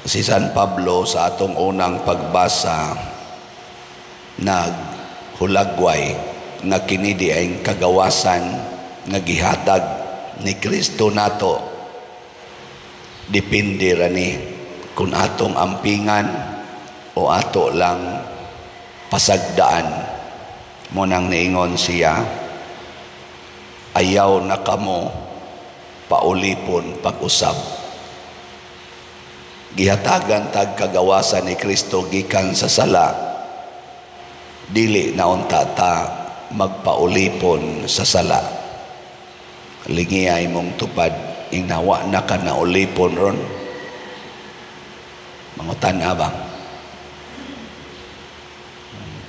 Si San Pablo sa atong unang pagbasa naghulagway nga kini di ay kagawasan nga gihatag ni Kristo nato. Depende rani kung atong ampingan o ato lang pasagdaan. Mo nang niingon siya, ayaw na kamo paulipon pag-usab. Gihatagan tag kagawasan ni Kristo gikan sa sala, dili na unta ta magpaulipon sa sala. Lingiyay mong tupad, inawa na ka na ulipon ron. Mangutan na ba?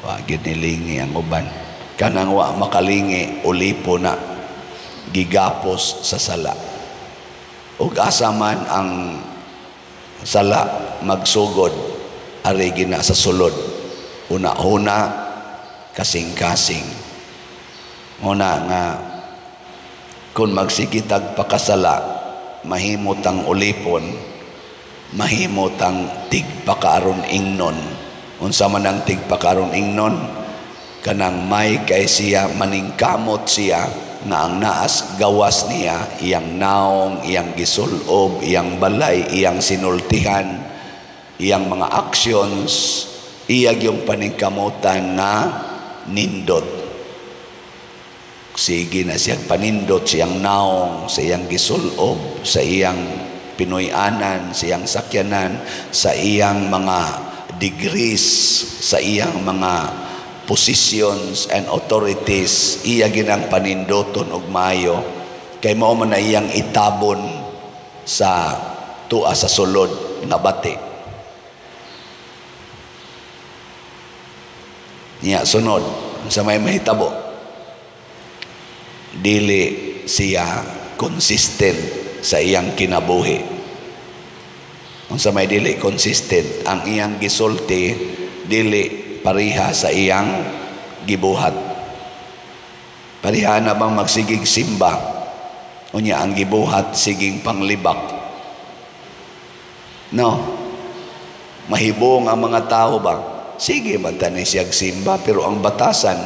Wagid nilingi ang uban. Kanang wa makalingi, ulipon na. Gigapos sa sala. Ug asa man ang sala magsugod, ari gina sa sulod. Una-una, kasing-kasing. Una nga, kung magsikitag pakasala, mahimot ang ulipon, mahimot ang tigpakaron ingnon. Unsa man ang tigpakaron ingnon, kanang may kay siya, maningkamot siya, nga ang naas gawas niya, iyang naong, iyang gisulob, iyang balay, iyang sinultihan, iyang mga actions, iyag yung paningkamutan na nindot. Sige na siyang panindot, siyang naong, sa iyang gisulob, sa iyang pinuyanan, sa iyang sakyanan, sa iyang mga degrees, sa iyang mga positions and authorities, iya ginang panindoton og maayo, kay mao man na iyang itabon sa tua sa sulod nga bati. Niya sunod sa may mahitabo, dili siya consistent sa iyang kinabuhi. Unsa may dili consistent, ang iyang gisulti dili pariha sa iyang gibuhat. Pariha na bang magsigig simba, unya ang gibuhat siging panglibak? No, mahibong ang mga tao ba? Sige man tanay siyag simba, pero ang batasan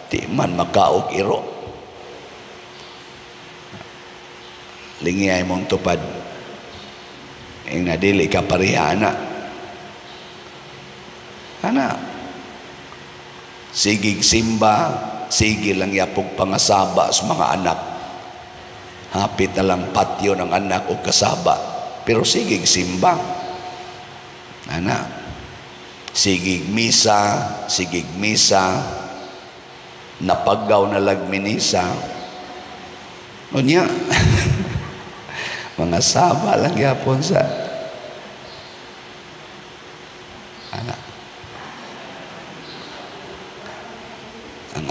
di man makaog iro. Lingiyay mong tupad, ing nadili ka pariha na ana. Sigig simba, sige lang yapog pangasaba sa mga anak. Hapit na lang patyo ng anak o kasaba, pero sigig simba. Ana, sigig misa, napagaw na lagminisa. Unya, mga saba lang yapon sa anak.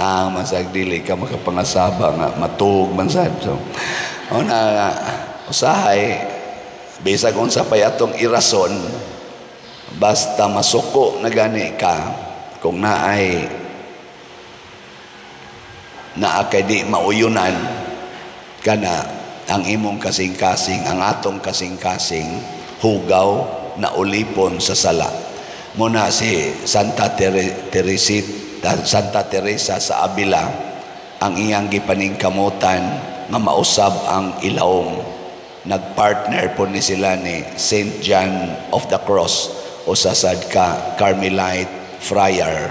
Ang masag dili ka makapangasaba nga matuog man sad. So una usahay bisag unsa pa atong irason, basta masuko na gani ka kung naay kay di mauyunan kana ang imong kasing-kasing, ang atong kasing-kasing hugaw na ulipon sa sala. Muna si Santa Teresa sa Avila, ang iyang gipaningkamutan nga mausab ang ilawom. Nagpartner po ni sila ni Saint John of the Cross o sasad ka Carmelite friar.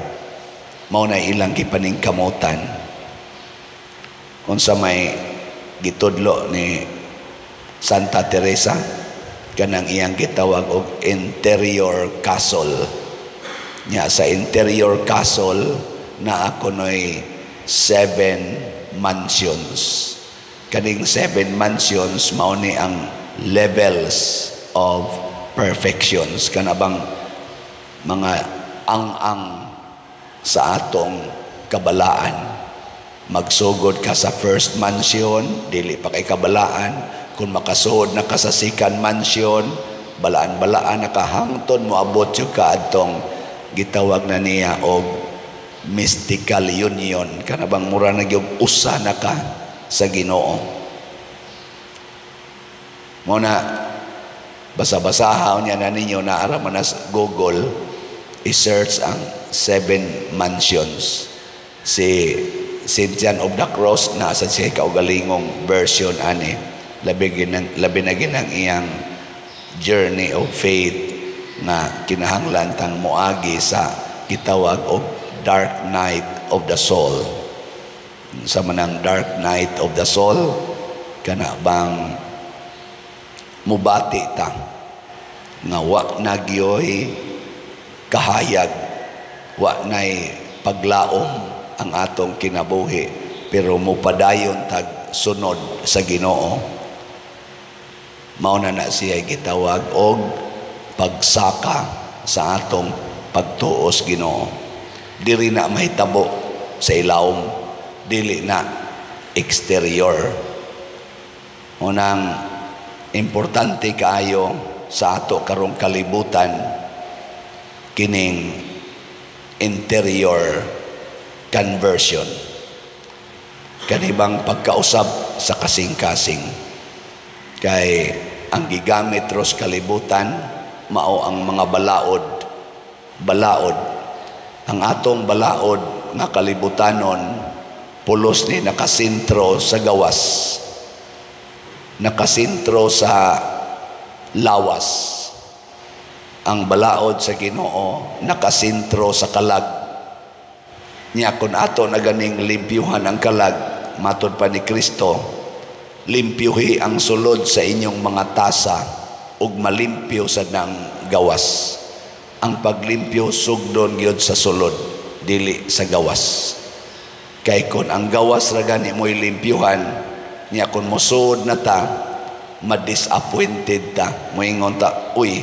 Mao na ilang gipaningkamutan. Unsa may gitudlo ni Santa Teresa, kanang iyang gitawag og interior castle. Nya sa interior castle na ako noy 7 mansions. Kaning 7 mansions mao ni ang levels of perfections, kanabang mga ang sa atong kabalaan. Magsugod ka sa first mansion, dili pa kay kabalaan. Kung makasuod na ka sa second mansion, balaan-balaan nakahangton mo abot yung kaadtong gitawag na niya og mystical union, kanabang mura na yung usa na ka sa Ginoo. Muna Basa-basahaw niya na ninyo na araman na Google, i-search ang 7 mansions. Si St. John of the Cross, nasa siya kaugalingong version ani. Labi na ginang iyang journey of faith na kinahanglan tang moagi sa gitawag og dark night of the soul. Sa manang dark night of the soul, kana bang mubati ta nga wa nagyoy kahayag, wa nay paglaom ang atong kinabuhi, pero mupadayon tag sunod sa Ginoo. Mao na siya gitawag og pagsaka sa atong pagtuos Ginoo. Diri na mahitabo sa ilawom, dili na exterior. Unang importante kaayo sa ato karong kalibutan kining interior conversion, kanibang pagkausab sa kasing-kasing. Kay ang gigamit ros kalibutan mao ang mga balaod. Ang atong balaod nga kalibutanon pulos ni nakasintro sa gawas, nakasintro sa lawas. Ang balaod sa Ginoo nakasintro sa kalag. Nya kun ato na ganing limpyuhan ang kalag, matod pa ni Kristo, limpyuhi ang sulod sa inyong mga tasa ug malimpyo sa nang gawas. Ang paglimpyo sugdon gyud sa sulod, dili sa gawas. Kay kun ang gawas ra gani mo'y limpyuhan, nya kun mosud na ta, ma-disappointed ta, moingon ta, uy,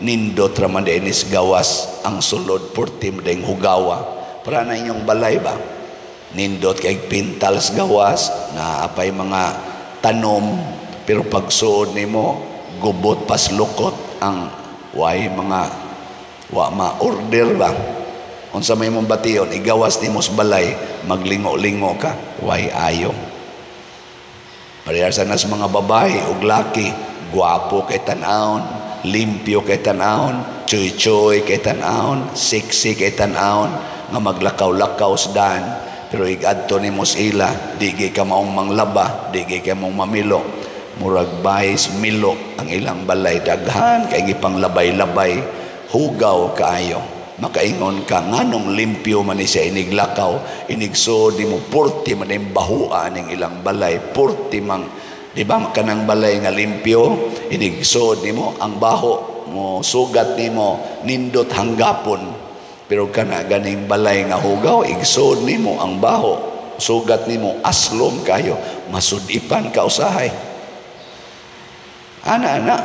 nindot ra man dinis gawas, ang sulod purtim ding hugawa. Para na inyong balay ba? Nindot kay pintals gawas, na apay mga tanom, pero pag suod nimo gubot pas lukot ang way mga wa ma-order ba. Unsa may mong bation, igawas nimo sa balay, maglingo-lingo ka, way ayo. Parehas sa nas mga babae ug laki, guwapo kay tan-awon, limpyo kay tan-awon, choy-choy kay tan-awon, sexy kay tan-awon, nga maglakaw-lakaw sa daan, pero igadto nimo sa ila, di ka maong manglaba, di ka maong mamilo, murag bayis milo ang ilang balay, daghan kay gipanglabay-labay, hugaw kaayo. Makaingon ka nganong limpyo man ni siya iniglakaw, inigsod nimo purti man ang bahua ning ilang balay, purti mang, di ba kanang balay nga limpyo, inigsod nimo ang baho mo, sugat nimo nindot hanggapon. Pero kana ganing balay nga hugaw, igsod nimo ang baho, sugat nimo aslom kayo, masudipan ka usahay. Ana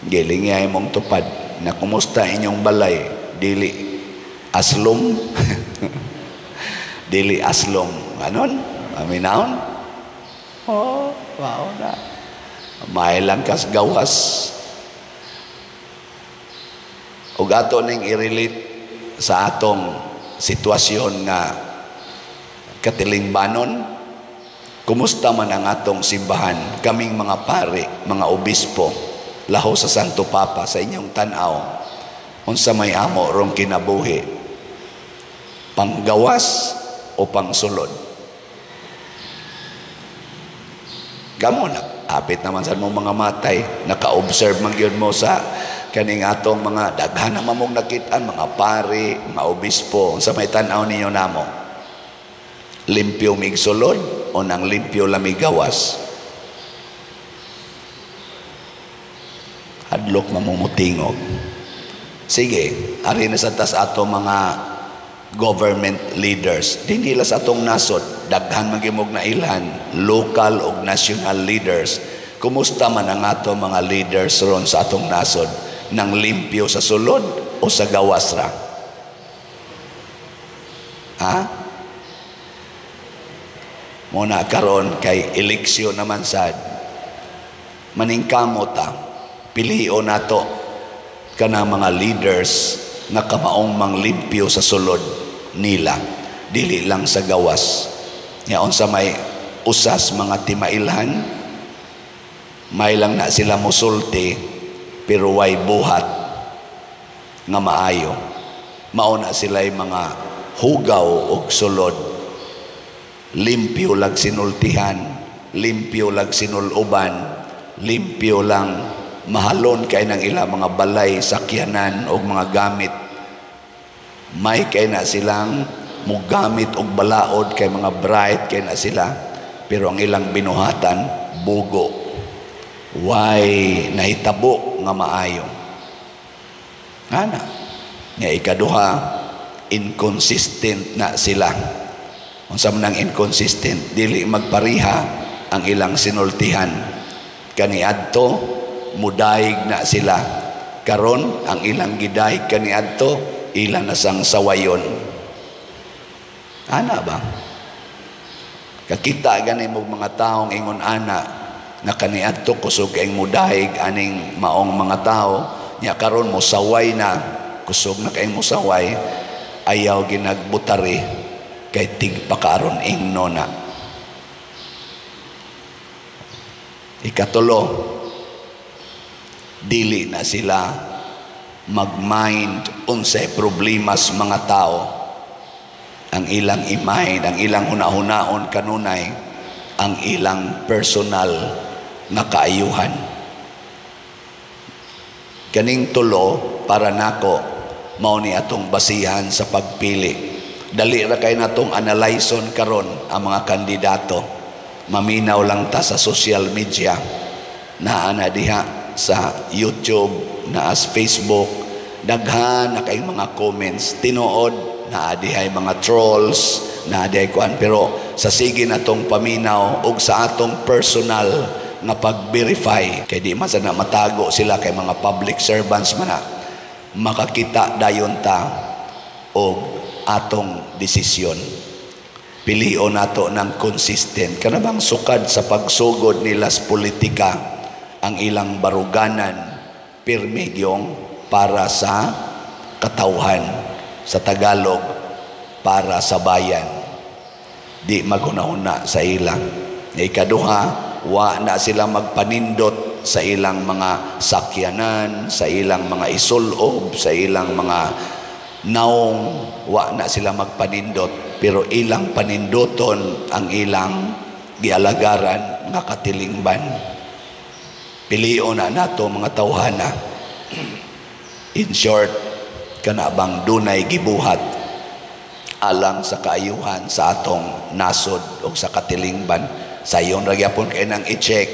gilingay mong tupad na kumusta inyong balay, dili aslom. Dili aslom anon aminaon, oh wow na may lang kas gawas. Ug ato ning i-relate sa atong sitwasyon nga katilingbanon, kumusta man ang atong simbahan, kaming mga pare, mga obispo, laho sa Santo Papa, sa inyong tanaw, unsa may amo rong kinabuhi, panggawas o pangsulod? Gamo na apit naman sa mong mga matay, naka-observe man gyud mo sa kaning atong mga daghan na mamong nakitaan, mga pare, mga obispo, unsa may tan-aw ninyo namo, limpyo mig sulod o nang limpyo lamig gawas? Hadlok mamumutingog. Sige, ari na sa tas ato mga government leaders, di nila sa atong nasod, daghan magimog na ilan, local o national leaders. Kumusta man ang ato mga leaders ron sa atong nasod, nang limpyo sa sulod o sa gawas ra? Ha? Muna karon kay eleksyon naman sad, maningkamot ta, pilion nato kana mga leaders nga kamaong manglimpyo sa sulod nila, dili lang sa gawas. Yaon sa may usas mga timailhan, may lang na sila musulti, pero way buhat nga maayo. Mauna sila'y mga hugaw og sulod, limpyo lag sinultihan, limpyo lag sinuloban, limpyo lang mahalon kay ng ilang mga balay, sakyanan o mga gamit. May kay na silang mugamit og balaod kay mga bright kay na sila, pero ang ilang binuhatan bugo, way nahitabo nga maayo. Ana nga ikaduha, inconsistent na sila. Unsa man ang inconsistent, dili magpariha ang ilang sinultihan. Kaniadto mudayeg na sila, karon ang ilang gidayeg kaniadto ilan na sang sawayon. Ana ba? Kakita gani mo mga taong ingon ana na kaniadto kusog kay mudayeg aning maong mga tao, nya karon mo saway na, kusog na kay mo saway, ayaw ginagbutari kay tigpakaron ingno na. Ikatulo, dili na sila mag-mind unsay problemas mga tao. Ang ilang i-mind, ang ilang hunahunaon kanunay ang ilang personal nga kaayuhan. Kaning tulo para nako mao ni atong basihan sa pagpili. Dali ra kay natong analyson karon ang mga kandidato. Maminaw lang ta sa social media, naa na diha sa YouTube, naa sa Facebook, daghan na kay mga comments, tinuod naa dihay mga trolls, naa dihay kuan, pero sa sige natong paminaw og sa atong personal nga pag-verify, kay di man sana matago sila kay mga public servants man na, makakita dayon ta og atong desisyon. Pilion nato ng consistent. Kanabang sukad sa pagsugod nila sa politika, ang ilang baruganan, pirmigyong para sa katawhan. Sa Tagalog, para sa bayan. Di maghuna-huna sa ilang. Ikaduha, wa na sila magpanindot sa ilang mga sakyanan, sa ilang mga isulob, sa ilang mga naong, wa na sila magpanindot, pero ilang panindoton ang ilang gialagaran nga katilingban. Pilion na nato mga tawhana. In short, kanabang dunay gibuhat alang sa kaayuhan sa atong nasod o sa katilingban. Sayon ra gyapon kay nang i-check,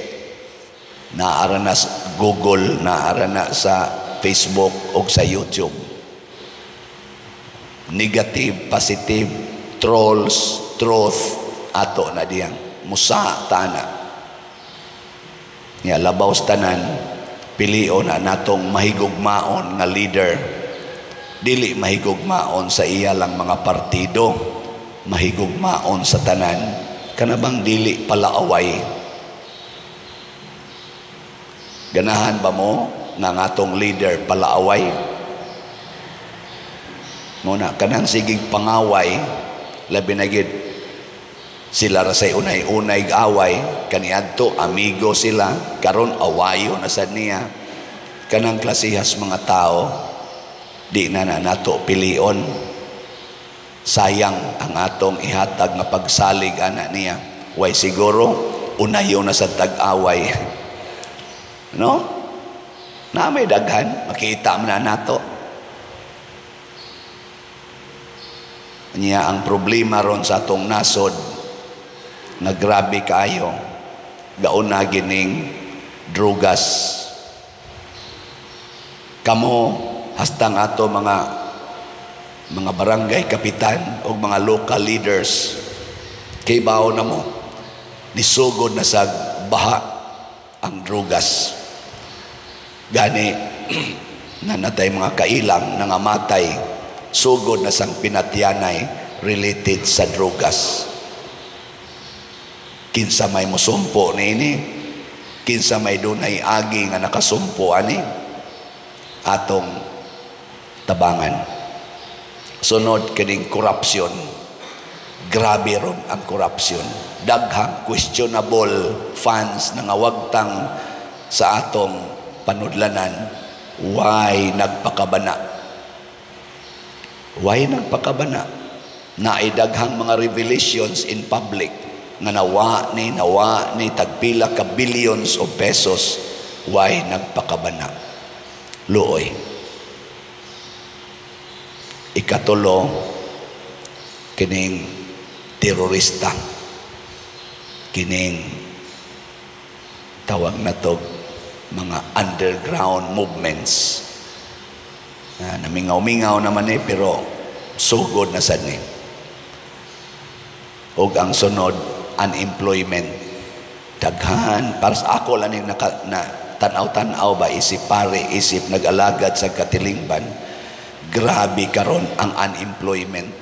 naara na sa Google, naara na sa Facebook o sa YouTube. Negative, positive, trolls, truth, ato na diyang musa tana. Ya labaw tanan, pilion na natong mahigugmaon nga leader. Dili mahigugmaon sa iya lang mga partido, mahigugmaon sa tanan. Kanabang dili palaaway. Ganahan ba mo nga atong leader palaaway? Muna kanang sigig pangaway, labi na gid sila ra say unay-unay away, kaniadto amigo sila, karon awayo na sad niya. Kanang klasihas mga tao, di na nato pilion. Sayang ang atong ihatag nga pagsalig ana niya. Way siguro unayo na sa tag-away. No? Na may daghan, makita man na nato. Niya ang problema ron sa atong nasod nga grabe kaayo, gauna gining drugas. Kamo hastang ato mga barangay kapitan o mga local leaders, kay bao na mo nisugod na sa baha ang drugas. Gani nanatay mga kailang nangamatay, sugod na sang pinatyanay related sa drugas. Kinsa may musumpo niini, kinsa may dunay agi nga nakasumpo ani, atong tabangan. Sunod kining korupsyon. Grabe ron ang korupsyon. Daghang questionable funds na ngawagtang sa atong panudlanan, why nagpakabana. Why nagpakabana? Naidaghang mga revelations in public nga nawa ni tagpila ka billions of pesos. Why nagpakabana? Luoy. Ikatulo, kining terorista, kining tawag na to mga underground movements. Namingaw-mingaw naman pero sugod na sad ni. O ang sunod, unemployment. Daghan, para sa ako lang yung na tanaw-tanaw ba, isip pare, isip nag-alagad sa katilingban, grabe karon ang unemployment.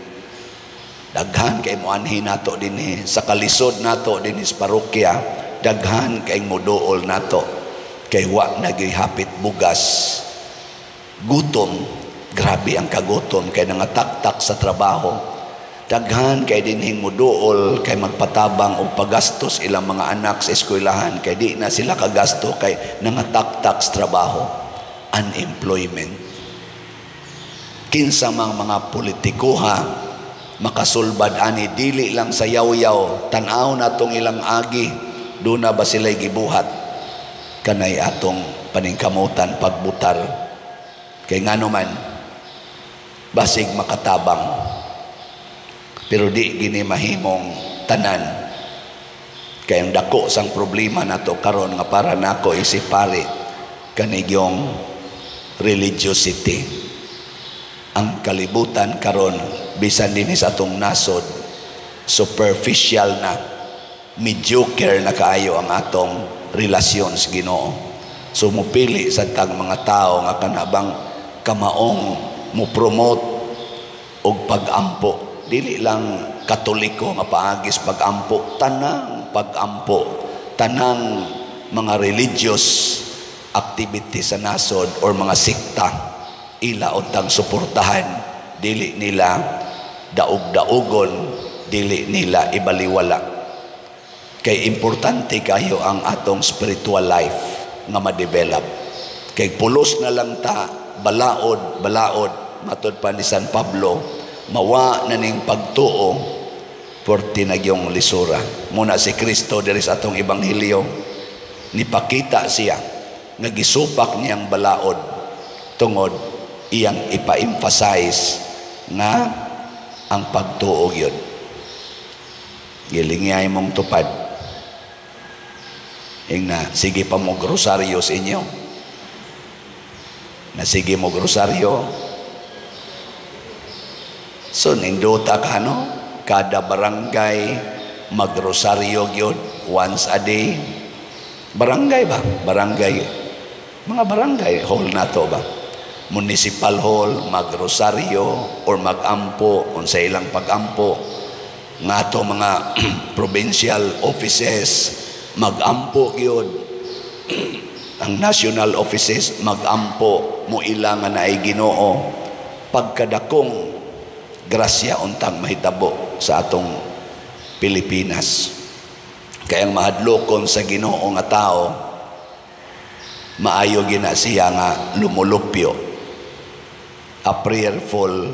Daghan kay muanhi nato din sa kalisod nato din sa parokya, daghan kay muduol nato kay wa nagihapit bugas. Gutom, grabe ang kagutom kay nangataktak sa trabaho. Daghan kay dinhing muduol kay magpatabang og pagastos ilang mga anak sa eskwelahan kay di na sila kagasto kay nangataktak sa trabaho. Unemployment. Kinsa mang mga politikuha makasulbad ani dili lang sa yaw-yaw, tan-aw natong ilang agi, do na ba sila'y gibuhat kanay atong paningkamutan pagbutar kay ngano man basig makatabang pero di gini mahimong tanan kay ang dako sang problema nato karon nga para nako isipari kanigyong religiosity. Ang kalibutan karon bisan din sa atong nasod superficial na, mediocre na kaayo ang atong relasyon sa Ginoo. So mupili sa tang mga tao nga kanabang kamaong mo promote og pag-ampo, dili lang Katoliko nga paagis pag-ampo, tanang pag-ampo, tanang mga religious activity sa nasod or mga sikta ila untang suportahan, dili nila daog-daogon, dili nila ibaliwala. Kay importante kayo ang atong spiritual life nga ma-develop. Kay pulos na lang ta, balaod matod pa ni San Pablo, mawa na ning pagtuo porti nagyong lisura. Muna si Kristo diri sa atong ebanghelyo, nipakita siya nga gisupak niyang balaod tungod iyang ipa-emphasize nga ang pagtuo yun. Gilingay mong tupad. Na sige pa mo grosaryo sa inyo. Na sige mo grosaryo. So ninduta ka no? Kada barangay magrosaryo yun once a day. Barangay ba? Barangay. Mga barangay hall na to ba? Municipal hall, magrosaryo or magampo, unsa ilang pagampo. Nga to mga provincial offices, magampo yun. Ang national offices, magampo mo ilangan na ay Ginoo. Pagkadakong grasya untang mahitabo sa atong Pilipinas. Kaya ang mahadlokon sa Ginoo nga tao, maayo gina siya nga lumulupyo. A prayerful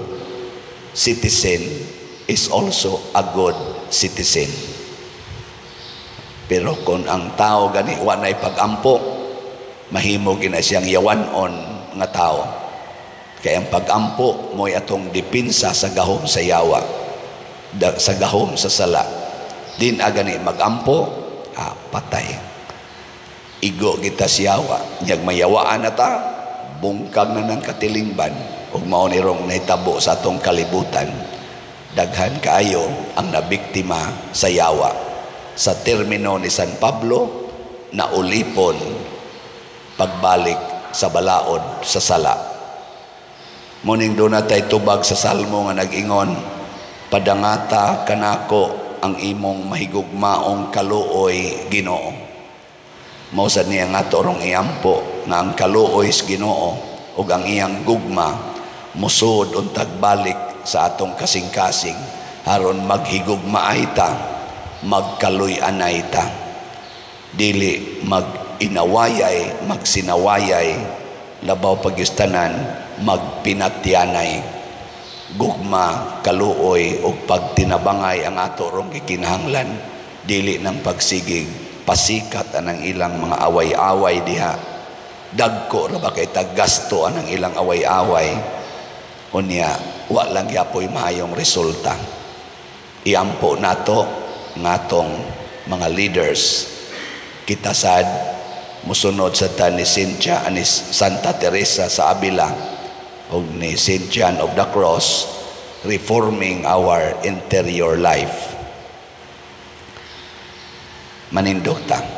citizen is also a good citizen. Pero kung ang tao gani wa nay pag-ampo, mahimo gina siyang yawanon nga tao. Kaya ang pag-ampo mo'y atong dipinsa sa gahom sa yawa, sa gahom sa sala. Din agani mag-ampo, patay. Igo kita siyawa, nyag mayawaan na ta, bungkag na ng katilingban, ug mao ni rong nahitabo sa atong kalibutan. Daghan kaayo ang nabiktima sa yawa. Sa termino ni San Pablo, naulipon pagbalik sa balaod sa sala. Muning doon natay tubag sa salmo nga nag-ingon, padangata kanako ang imong mahigugmaong kaluoy Ginoo. Mausad niya nga torong iampo nga ang kaluoy sa Ginoo ug ang iyang gugma musud untag balik sa atong kasing-kasing aron maghigugmaay ta, magkaluy-anay ta, dili mag-inawayay, magsinawayay, labaw pagyustanan, magpinatyanay, gugma, kaluoy, o pagtinabangay ang ato rong gikinahanglan, dili ng pagsigig, pasikat anang ilang mga away-away diha, dagko ra ba kay taggasto anang ilang away-away, unya, wa lang yapoy maayong resulta. Iampo nato ngatong mga leaders, kita sad musunod sa ta ni Cynthia ni Santa Teresa sa Avila o ni St. John of the Cross, reforming our interior life. Manindog ta.